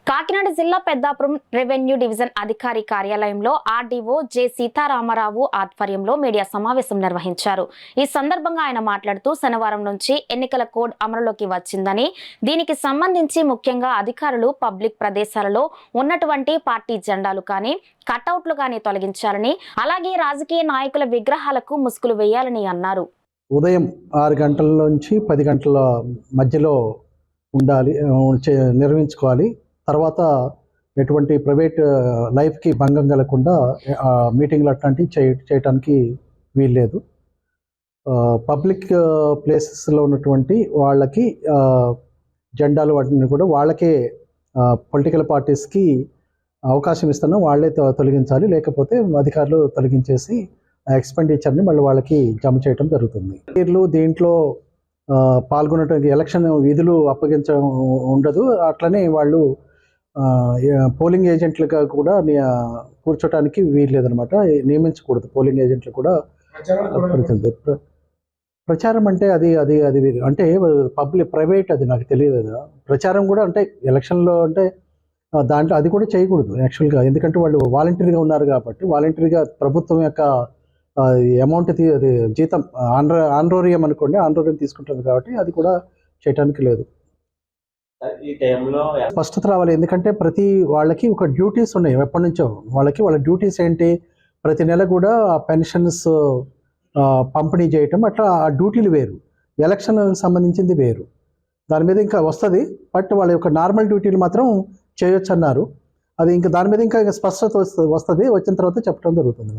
కాకినాడ జిల్లా Peddapuram revenue division అధికారి కార్యాలయంలో ఆర్డీఓ జె సీతారామరావు ఆధ్వర్యంలో మీడియా సమావేశం నిర్వహించారు. ఈ సందర్భంగా ఆయన మాట్లాడుతూ శనివారం నుంచి ఎన్నికల కోడ్ అమలులోకి వచ్చిందని, దీనికి సంబంధించి ముఖ్యంగా అధికారులు పబ్లిక్ ప్రదేశాలలో ఉన్నటువంటి పార్టీ జెండాలు కానీ కటౌట్లు కానీ తొలగించాలని, అలాగే రాజకీయ నాయకుల విగ్రహాలకు ముసుగులు వేయాలని అన్నారు. ఉదయం 6 గంటల నుంచి 10 గంటల మధ్యలో ఉండాలి, నిర్వహించుకోవాలి. తర్వాత ఎటువంటి ప్రైవేట్ లైఫ్కి భంగం కలగకుండా మీటింగ్లు అట్లాంటివి చేయటానికి వీల్లేదు. పబ్లిక్ ప్లేసెస్లో ఉన్నటువంటి వాళ్ళకి జెండాలు వాటిని కూడా వాళ్ళకే పొలిటికల్ పార్టీస్కి అవకాశం ఇస్తున్నాం, వాళ్ళే తొలగించాలి. లేకపోతే అధికారులు తొలగించేసి ఎక్స్పెండిచర్ని మళ్ళీ వాళ్ళకి జమ చేయడం జరుగుతుంది. దీంట్లో పాల్గొనడానికి ఎలక్షన్ విధులు అప్పగించడం ఉండదు. అట్లనే వాళ్ళు పోలింగ్ ఏజెంట్లుగా కూడా కూర్చోటానికి వీల్లేదనమాట, నియమించకూడదు. పోలింగ్ ఏజెంట్లు కూడా ప్రచారం అంటే అది అది అది అంటే పబ్లిక్ ప్రైవేట్, అది నాకు తెలియదు. ప్రచారం కూడా అంటే ఎలక్షన్లో అంటే దాంట్లో అది కూడా చేయకూడదు యాక్చువల్గా. ఎందుకంటే వాళ్ళు వాలంటరీగా ఉన్నారు కాబట్టి, వాలంటరీగా ప్రభుత్వం యొక్క అమౌంట్ అది జీతం ఆన్రోరియం అనుకోండి, ఆన్రోరియం తీసుకుంటుంది కాబట్టి అది కూడా చేయటానికి లేదు. ఈ టైంలో స్పష్టత రావాలి. ఎందుకంటే ప్రతి వాళ్ళకి ఒక డ్యూటీస్ ఉన్నాయి ఎప్పటి నుంచో. వాళ్ళ డ్యూటీస్ ఏంటి, ప్రతి నెల కూడా పెన్షన్స్ పంపిణీ చేయటం, అట్లా ఆ డ్యూటీలు వేరు, ఎలక్షన్ సంబంధించింది వేరు. దాని మీద ఇంకా వస్తుంది. బట్ వాళ్ళ యొక్క నార్మల్ డ్యూటీలు మాత్రం చేయొచ్చు అన్నారు. అది ఇంకా దాని మీద ఇంకా స్పష్టత వస్తుంది. వచ్చిన తర్వాత చెప్పడం జరుగుతుంది.